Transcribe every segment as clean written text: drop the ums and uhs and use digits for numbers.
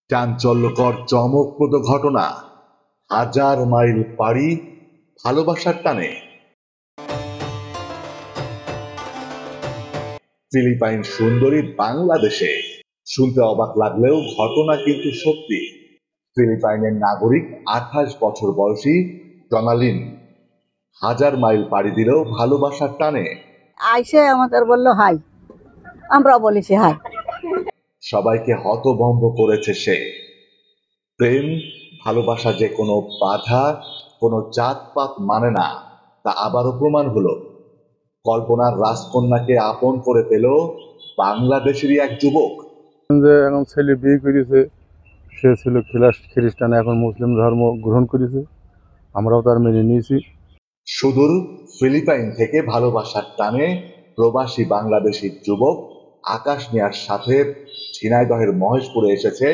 চাঞ্চল্যকর চমকপ্রদ ঘটনা, হাজার মাইল পাড়ি ভালোবাসার টানে। ফিলিপাইন সুন্দরী বাংলাদেশে, শুনতে অবাক লাগলেও ঘটনা কিন্তু সত্যি। ফিলিপাইনের নাগরিক 28 বছর বয়সী জনালিন হাজার মাইল পাড়ি দিলেও ভালোবাসার টানে। আইসে আমাদের বললো হাই, আমরাও বলেছি হাই। সবাইকে হতভম্ব করেছে সে। প্রেম ভালোবাসা যে কোনো বাধা, কোনো জাতপাত মানে না, তা আবারও প্রমাণ হলো। কল্পনার রাজকন্যাকে আপন করে পেল বাংলাদেশেরই এক যুবক। এখন ছেলে বিয়ে করেছে, সে ছিল খ্রিস্টান, এখন মুসলিম ধর্ম গ্রহণ করেছে, আমরাও তার মেনে নিয়েছি। সুদূর ফিলিপাইন থেকে ভালোবাসার টানে প্রবাসী বাংলাদেশি যুবক আকাশ মিয়ার সাথে ঝিনাইদহের মহেশপুরে এসেছে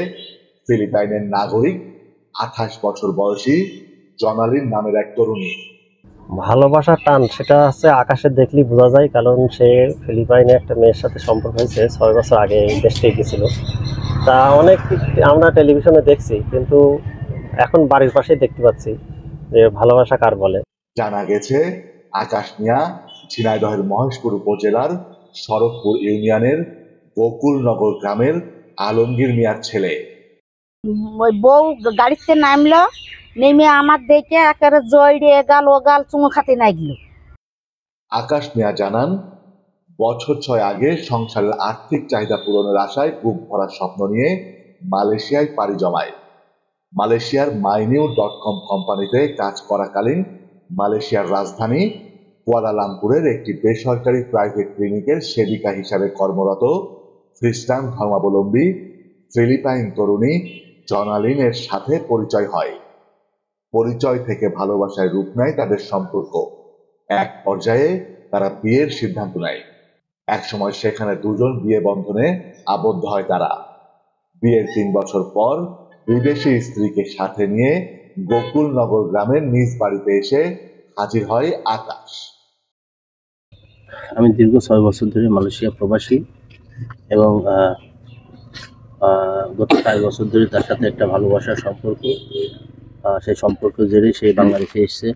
ফিলিপাইনের নাগরিক 28 বছর বয়সী জনালিন নামের এক তরুণী। ভালোবাসার টান সেটা হচ্ছে আকাশে দেখলেই বোঝা যায়, কারণ সে ফিলিপাইনে একটা মেয়ের সাথে সম্পর্ক হয়েছে 6 বছর আগে এই দেশ থেকে গেছিল। তা অনেক আমরা টেলিভিশনে দেখছি, কিন্তু এখন বাড়ির পাশেই দেখতে পাচ্ছি যে ভালোবাসা কার বলে। জানা গেছে আকাশ মিয়া ঝিনাইদহের মহেশপুর উপজেলার শরৎপুর ইউনিয়নের বকুলনগর গ্রামের আলমগীর মিয়ার ছেলে। ওই বউ গাড়িতে নামলো, নেমে আমার দেখে একেবারে জয়ড়ে গাল ও গাল চুমু খাতে নাগলো। আকাশ মিয়া জানান, বছর 6 আগে সংসারের আর্থিক চাহিদা পূরণের আশায় বুক ভরার স্বপ্ন নিয়ে মালয়েশিয়ায় পাড়ি জমায়। মালয়েশিয়ার মাইনিউ.কম কোম্পানিতে কাজ করাকালীন মালয়েশিয়ার রাজধানী কুয়ালালামপুরের একটি বেসরকারি প্রাইভেট ক্লিনিকের সেবিকা হিসাবে কর্মরত খ্রিস্টান ধর্মাবলম্বী ফিলিপাইন তরুণী জনালিনের সাথে পরিচয় হয়। পরিচয় থেকে ভালোবাসায় রূপ নেয় তাদের সম্পর্ক। এক পর্যায়ে তারা বিয়ের সিদ্ধান্ত নেয়। একসময় সেখানে দুজন বিয়ে বন্ধনে আবদ্ধ হয় তারা। বিয়ের 3 বছর পর বিদেশি স্ত্রীকে সাথে নিয়ে বকুলনগর গ্রামের নিজ বাড়িতে এসে হাজির হয় আকাশ। আমি দীর্ঘ 6 বছর ধরে মালয়েশিয়া প্রবাসী এবং গত 4 বছর ধরে তার সাথে একটা ভালোবাসার সম্পর্ক। সেই সম্পর্ক জেরে সে বাংলাদেশে এসছে।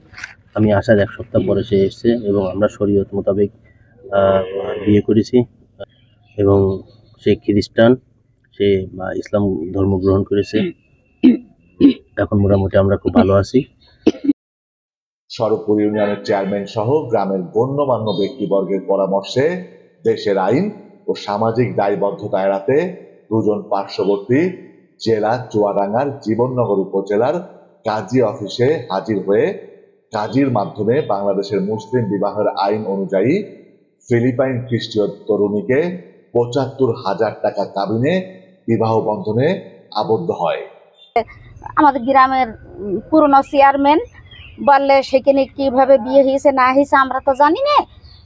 আমি আসার 1 সপ্তাহ পরে সে এসছে এবং আমরা শরীয়ত মোতাবেক বিয়ে করেছি এবং সে খ্রিস্টান, সে ইসলাম ধর্ম গ্রহণ করেছে। এখন মোটামুটি আমরা খুব ভালো আছি। শরৎপুর ইউনিয়নের চেয়ারম্যান সহ গ্রামের গণ্যমান্য ব্যক্তিবর্গের পরামর্শে দেশের আইন ও সামাজিক দায়বদ্ধতা এড়াতে দুজন পার্শ্ববর্তী জেলা চুয়াডাঙ্গার জীবননগর উপজেলার কাজী অফিসে হাজির হয়ে কাজীর মাধ্যমে বাংলাদেশের মুসলিম বিবাহের আইন অনুযায়ী ফিলিপাইন খ্রিস্টীয় তরুণীকে ৭৫,০০০ টাকা কাবিনে বিবাহ বন্ধনে আবদ্ধ হয়। আমাদের গ্রামের পুরনো চেয়ারম্যান বললে সেখানে কিভাবে বিয়ে হয়েছে না হয়েছে আমরা তো জানি না,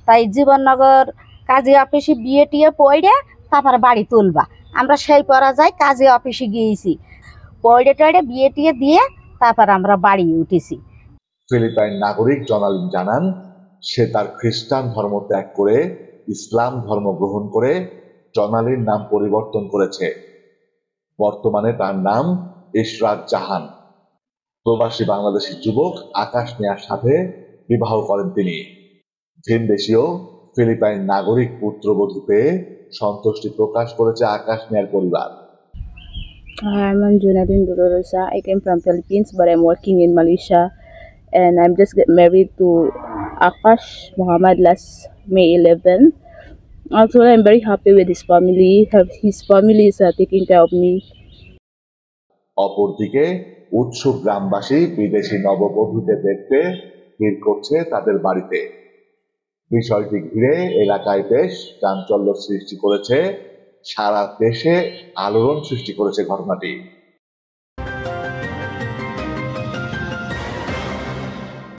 তাই জীবননগর কাজী অফিসে বিয়ে টিয়ে পড়ে তারপরে বাড়ি তুলবা। আমরা সেই পরাজয় কাজী অফিসে গিয়েছি, পড়ে টড়ে বিয়ে টিয়ে দিয়ে তারপর আমরা বাড়ি উঠেছি। ফিলিপাইন নাগরিক জনালিন জানান, সে তার খ্রিস্টান ধর্ম ত্যাগ করে ইসলাম ধর্ম গ্রহণ করে জনালিন নাম পরিবর্তন করেছে। বর্তমানে তার নাম ইশরাত জাহান। প্রবাসী বাংলাদেশি যুবক আকাশ মিয়ার সাথে বিবাহ করেন তিনি। ভিনদেশীয় ফিলিপাইন নাগরিক পুত্রবধূ পেয়ে সন্তুষ্টি প্রকাশ করেছে আকাশ মিয়ার পরিবার। I'm Junadin Durusa. I came from Philippines, but I'm working in Malaysia, and I'm just get married to Akash Muhammad last May 11. Also, I'm very happy with his family. His family is taking care of me. অপরদিকে উৎসুক গ্রামবাসী বিদেশি নববধূকে দেখতে ভিড় করছে তাদের বাড়িতে। বিষয়টি ঘিরে এলাকায় বেশ চাঞ্চল্য সৃষ্টি করেছে, সারা দেশে আলোড়ন সৃষ্টি করেছে ঘটনাটি।